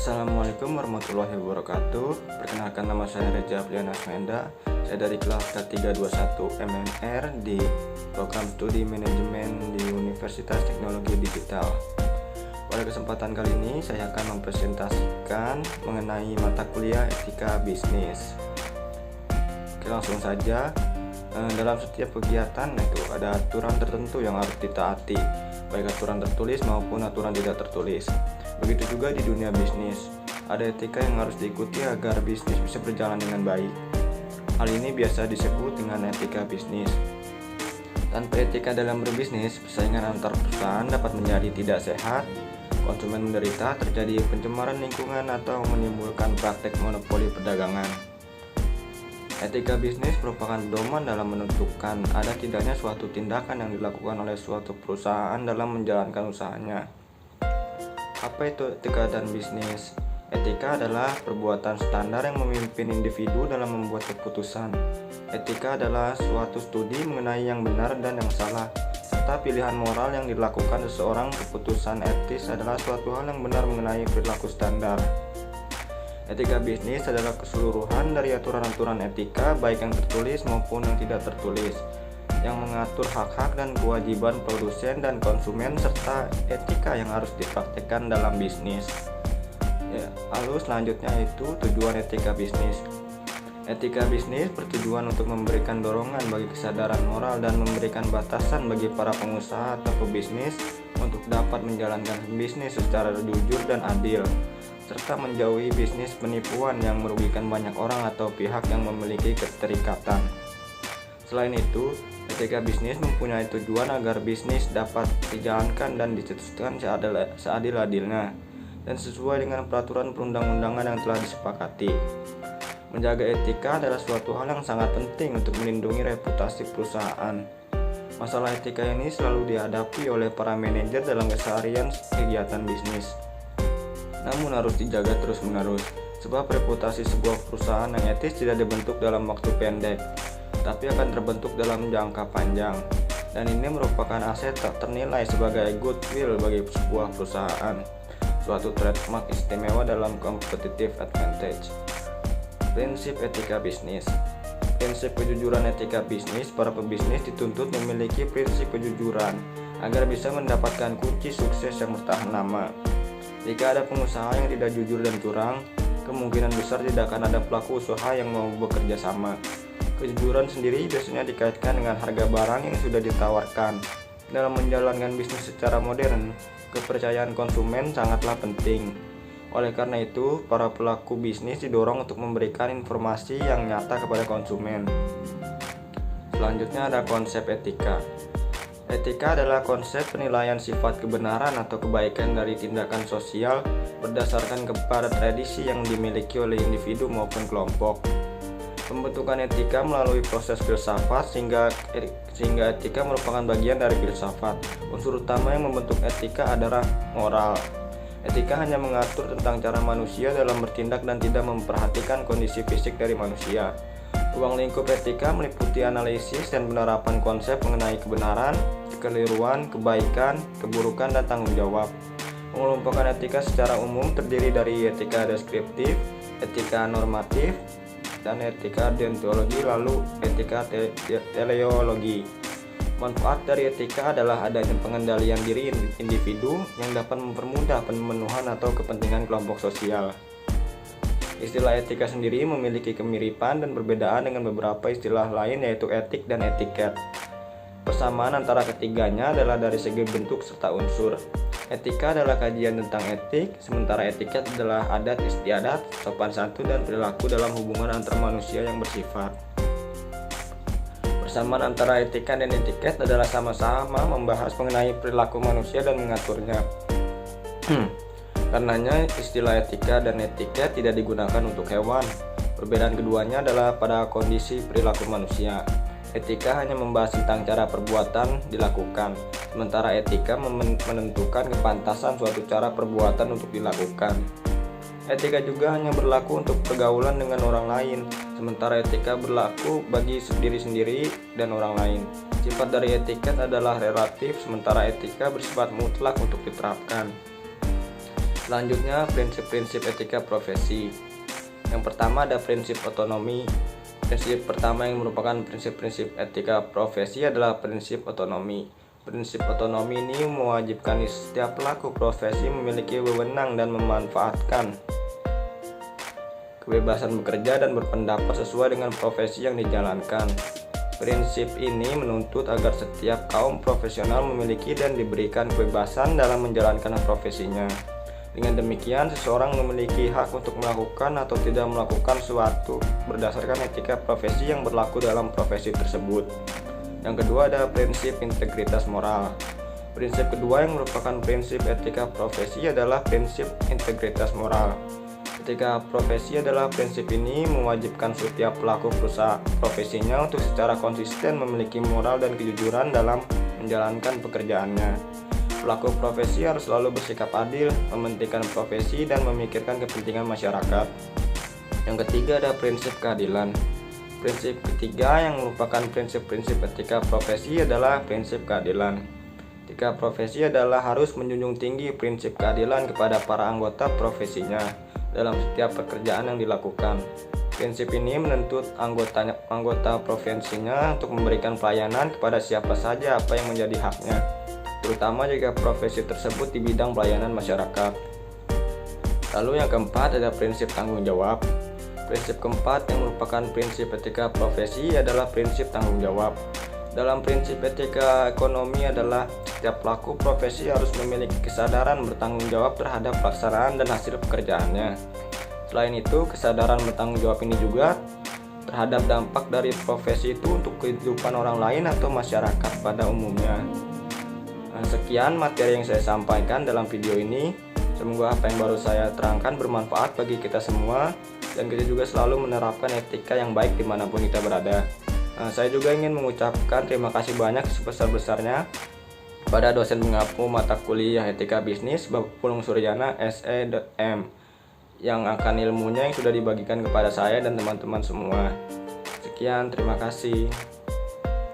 Assalamualaikum warahmatullahi wabarakatuh. Perkenalkan, nama saya Reza Apriana Asmenda. Saya dari kelas K321 MNR di program studi manajemen di Universitas Teknologi Digital. Pada kesempatan kali ini saya akan mempresentasikan mengenai mata kuliah etika bisnis. Oke, langsung saja. Dalam setiap kegiatan itu ada aturan tertentu yang harus ditaati, baik aturan tertulis maupun aturan tidak tertulis. Begitu juga di dunia bisnis, ada etika yang harus diikuti agar bisnis bisa berjalan dengan baik. Hal ini biasa disebut dengan etika bisnis. Tanpa etika dalam berbisnis, persaingan antar perusahaan dapat menjadi tidak sehat, konsumen menderita, terjadi pencemaran lingkungan, atau menimbulkan praktek monopoli perdagangan. Etika bisnis merupakan pedoman dalam menentukan ada tidaknya suatu tindakan yang dilakukan oleh suatu perusahaan dalam menjalankan usahanya. Apa itu etika dan bisnis? Etika adalah perbuatan standar yang memimpin individu dalam membuat keputusan. Etika adalah suatu studi mengenai yang benar dan yang salah, serta pilihan moral yang dilakukan seseorang. Keputusan etis adalah suatu hal yang benar mengenai perilaku standar. Etika bisnis adalah keseluruhan dari aturan-aturan etika, baik yang tertulis maupun yang tidak tertulis, yang mengatur hak-hak dan kewajiban produsen dan konsumen, serta etika yang harus dipraktikkan dalam bisnis. Lalu selanjutnya itu tujuan etika bisnis. Etika bisnis bertujuan untuk memberikan dorongan bagi kesadaran moral dan memberikan batasan bagi para pengusaha atau pebisnis untuk dapat menjalankan bisnis secara jujur dan adil, serta menjauhi bisnis penipuan yang merugikan banyak orang atau pihak yang memiliki keterikatan. Selain itu, etika bisnis mempunyai tujuan agar bisnis dapat dijalankan dan dicetuskan seadil-adilnya dan sesuai dengan peraturan perundang-undangan yang telah disepakati. Menjaga etika adalah suatu hal yang sangat penting untuk melindungi reputasi perusahaan. Masalah etika ini selalu dihadapi oleh para manajer dalam keseharian kegiatan bisnis, namun harus dijaga terus-menerus, sebab reputasi sebuah perusahaan yang etis tidak dibentuk dalam waktu pendek, tapi akan terbentuk dalam jangka panjang, dan ini merupakan aset tak ternilai sebagai goodwill bagi sebuah perusahaan, suatu trademark istimewa dalam competitive advantage. Prinsip etika bisnis. Prinsip kejujuran etika bisnis. Para pebisnis dituntut memiliki prinsip kejujuran agar bisa mendapatkan kunci sukses yang bertahan lama. Jika ada pengusaha yang tidak jujur dan curang, kemungkinan besar tidak akan ada pelaku usaha yang mau bekerja sama. Kejujuran sendiri biasanya dikaitkan dengan harga barang yang sudah ditawarkan. Dalam menjalankan bisnis secara modern, kepercayaan konsumen sangatlah penting. Oleh karena itu, para pelaku bisnis didorong untuk memberikan informasi yang nyata kepada konsumen. Selanjutnya ada konsep etika. Etika adalah konsep penilaian sifat kebenaran atau kebaikan dari tindakan sosial berdasarkan kepada tradisi yang dimiliki oleh individu maupun kelompok. Pembentukan etika melalui proses filsafat sehingga etika merupakan bagian dari filsafat. Unsur utama yang membentuk etika adalah moral. Etika hanya mengatur tentang cara manusia dalam bertindak dan tidak memperhatikan kondisi fisik dari manusia. Ruang lingkup etika meliputi analisis dan penerapan konsep mengenai kebenaran, kekeliruan, kebaikan, keburukan, dan tanggung jawab. Pengelompokan etika secara umum terdiri dari etika deskriptif, etika normatif, dan etika deontologi, lalu etika teleologi. Manfaat dari etika adalah adanya pengendalian diri individu yang dapat mempermudah pemenuhan atau kepentingan kelompok sosial. Istilah etika sendiri memiliki kemiripan dan perbedaan dengan beberapa istilah lain, yaitu etik dan etiket. Persamaan antara ketiganya adalah dari segi bentuk serta unsur. Etika adalah kajian tentang etik, sementara etiket adalah adat istiadat, sopan santun, dan perilaku dalam hubungan antar manusia yang bersifat. Persamaan antara etika dan etiket adalah sama-sama membahas mengenai perilaku manusia dan mengaturnya. Karenanya istilah etika dan etiket tidak digunakan untuk hewan. Perbedaan keduanya adalah pada kondisi perilaku manusia. Etika hanya membahas tentang cara perbuatan dilakukan, sementara etika menentukan kepantasan suatu cara perbuatan untuk dilakukan. Etika juga hanya berlaku untuk pergaulan dengan orang lain, sementara etika berlaku bagi diri sendiri dan orang lain. Sifat dari etiket adalah relatif, sementara etika bersifat mutlak untuk diterapkan. Selanjutnya, prinsip-prinsip etika profesi. Yang pertama ada prinsip otonomi. Prinsip pertama yang merupakan prinsip-prinsip etika profesi adalah prinsip otonomi. Prinsip otonomi ini mewajibkan setiap pelaku profesi memiliki wewenang dan memanfaatkan kebebasan bekerja dan berpendapat sesuai dengan profesi yang dijalankan. Prinsip ini menuntut agar setiap kaum profesional memiliki dan diberikan kebebasan dalam menjalankan profesinya. Dengan demikian, seseorang memiliki hak untuk melakukan atau tidak melakukan suatu berdasarkan etika profesi yang berlaku dalam profesi tersebut. Yang kedua ada prinsip integritas moral. Prinsip kedua yang merupakan prinsip etika profesi adalah prinsip integritas moral. Etika profesi adalah prinsip ini mewajibkan setiap pelaku perusahaan profesinya untuk secara konsisten memiliki moral dan kejujuran dalam menjalankan pekerjaannya. Pelaku profesi harus selalu bersikap adil, mementingkan profesi, dan memikirkan kepentingan masyarakat. Yang ketiga ada prinsip keadilan. Prinsip ketiga yang merupakan prinsip-prinsip etika profesi adalah prinsip keadilan. Etika profesi adalah harus menjunjung tinggi prinsip keadilan kepada para anggota profesinya dalam setiap pekerjaan yang dilakukan. Prinsip ini menuntut anggota profesinya untuk memberikan pelayanan kepada siapa saja apa yang menjadi haknya, terutama jika profesi tersebut di bidang pelayanan masyarakat. Lalu yang keempat ada prinsip tanggung jawab. Prinsip keempat yang merupakan prinsip etika profesi adalah prinsip tanggung jawab. Dalam prinsip etika ekonomi adalah setiap pelaku profesi harus memiliki kesadaran bertanggung jawab terhadap pelaksanaan dan hasil pekerjaannya. Selain itu, kesadaran bertanggung jawab ini juga terhadap dampak dari profesi itu untuk kehidupan orang lain atau masyarakat pada umumnya. Sekian materi yang saya sampaikan dalam video ini. Semoga apa yang baru saya terangkan bermanfaat bagi kita semua, dan kita juga selalu menerapkan etika yang baik dimanapun kita berada. Saya juga ingin mengucapkan terima kasih banyak sebesar-besarnya pada dosen pengampu mata kuliah etika bisnis Bapak Pulung Suryana SE.M yang akan ilmunya yang sudah dibagikan kepada saya dan teman-teman semua. Sekian, terima kasih.